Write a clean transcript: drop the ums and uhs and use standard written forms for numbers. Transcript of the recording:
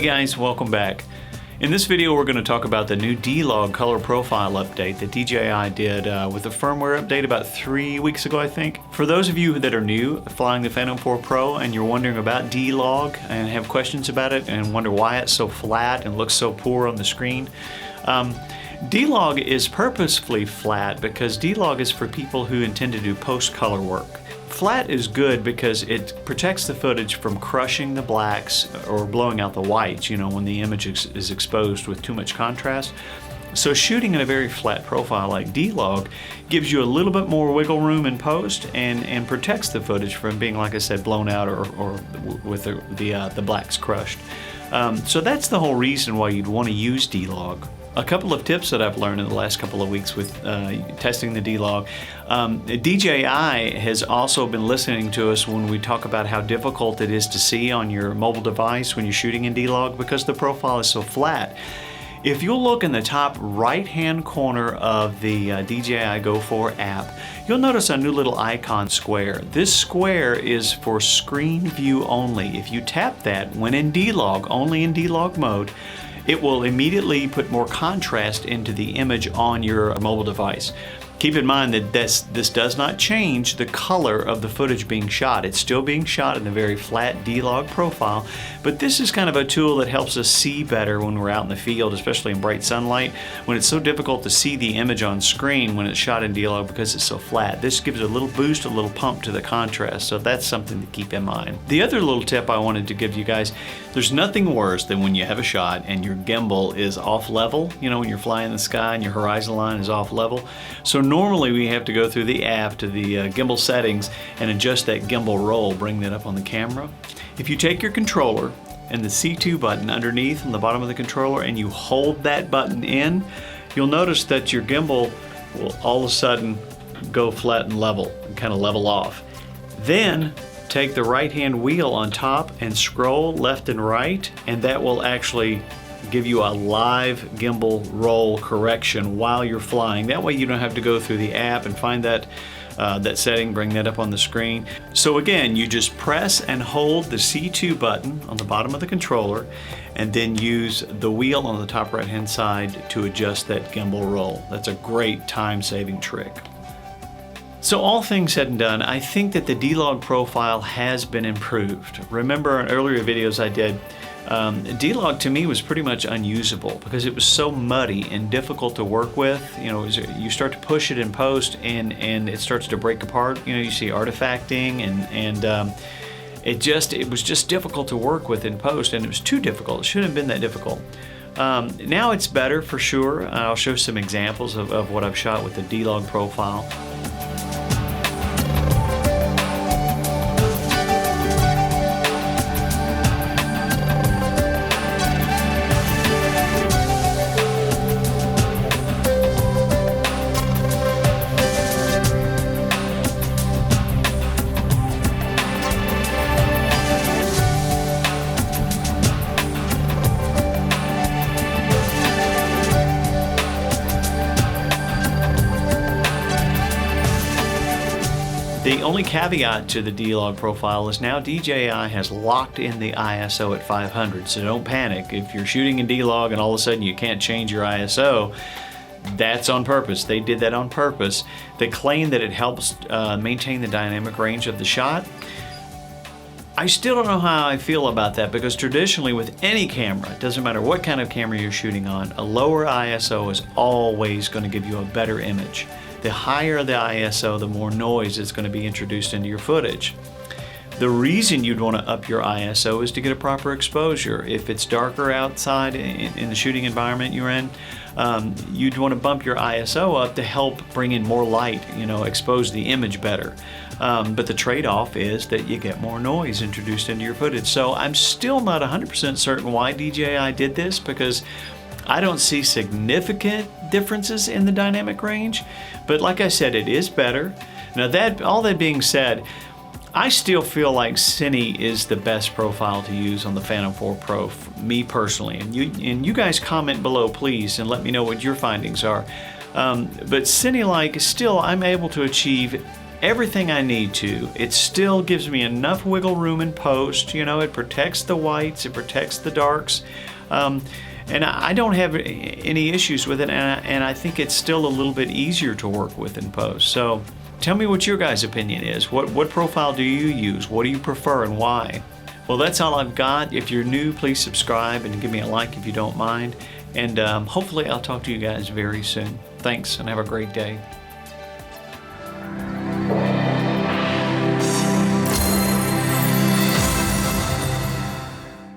Hey guys, welcome back. In this video we're going to talk about the new Dlog color profile update that DJI did with a firmware update about 3 weeks ago, I think. For those of you that are new flying the Phantom 4 Pro and you're wondering about Dlog and have questions about it and wonder why it's so flat and looks so poor on the screen, Dlog is purposefully flat because Dlog is for people who intend to do post-color work. Flat is good because it protects the footage from crushing the blacks or blowing out the whites, you know, when the image is exposed with too much contrast. So shooting in a very flat profile like Dlog gives you a little bit more wiggle room in post and protects the footage from being, like I said, blown out or with the blacks crushed. So that's the whole reason why you'd want to use Dlog. A couple of tips that I've learned in the last couple of weeks with testing the Dlog. DJI has also been listening to us when we talk about how difficult it is to see on your mobile device when you're shooting in Dlog because the profile is so flat. If you'll look in the top right-hand corner of the DJI Go 4 app, you'll notice a new little icon square. This square is for screen view only. If you tap that when in Dlog, only in Dlog mode, it will immediately put more contrast into the image on your mobile device. Keep in mind that this does not change the color of the footage being shot. It's still being shot in a very flat Dlog profile, but this is kind of a tool that helps us see better when we're out in the field, especially in bright sunlight, when it's so difficult to see the image on screen when it's shot in Dlog because it's so flat. This gives a little boost, a little pump to the contrast, so that's something to keep in mind. The other little tip I wanted to give you guys, there's nothing worse than when you have a shot and your gimbal is off level, you know, when you're flying in the sky and your horizon line is off level. So normally we have to go through the app to the gimbal settings and adjust that gimbal roll, bring that up on the camera. If you take your controller and the C2 button underneath on the bottom of the controller and you hold that button in, you'll notice that your gimbal will all of a sudden go flat and level and kind of level off. Then take the right hand wheel on top and scroll left and right, and that will actually give you a live gimbal roll correction while you're flying. That way you don't have to go through the app and find that setting, bring that up on the screen. So again, you just press and hold the C2 button on the bottom of the controller and then use the wheel on the top right hand side to adjust that gimbal roll. That's a great time-saving trick. So all things said and done, I think that the Dlog profile has been improved. Remember in earlier videos I did, Dlog to me was pretty much unusable because it was so muddy and difficult to work with. You know, you start to push it in post and it starts to break apart. You know, you see artifacting and it was just difficult to work with in post, and it was too difficult. It shouldn't have been that difficult. Now it's better for sure. I'll show some examples of what I've shot with the Dlog profile. The only caveat to the Dlog profile is now DJI has locked in the ISO at 500, so don't panic. If you're shooting in Dlog and all of a sudden you can't change your ISO, that's on purpose. They did that on purpose. They claim that it helps maintain the dynamic range of the shot. I still don't know how I feel about that because traditionally with any camera, it doesn't matter what kind of camera you're shooting on, a lower ISO is always going to give you a better image. The higher the ISO, the more noise is going to be introduced into your footage. The reason you'd want to up your ISO is to get a proper exposure. If it's darker outside in the shooting environment you're in, you'd want to bump your ISO up to help bring in more light, you know, expose the image better. But the trade-off is that you get more noise introduced into your footage. So I'm still not 100% certain why DJI did this because I don't see significant differences in the dynamic range, but like I said, it is better. Now all that being said, I still feel like Cine is the best profile to use on the Phantom 4 Pro, for me personally. And you guys comment below, please, and let me know what your findings are. But Cine-like, still, I'm able to achieve everything I need to. It still gives me enough wiggle room in post. You know, it protects the whites, it protects the darks. And I don't have any issues with it, and I think it's still a little bit easier to work with in post. So tell me what your guys' opinion is. What profile do you use? What do you prefer and why? Well, that's all I've got. If you're new, please subscribe and give me a like if you don't mind. And hopefully I'll talk to you guys very soon. Thanks, and have a great day.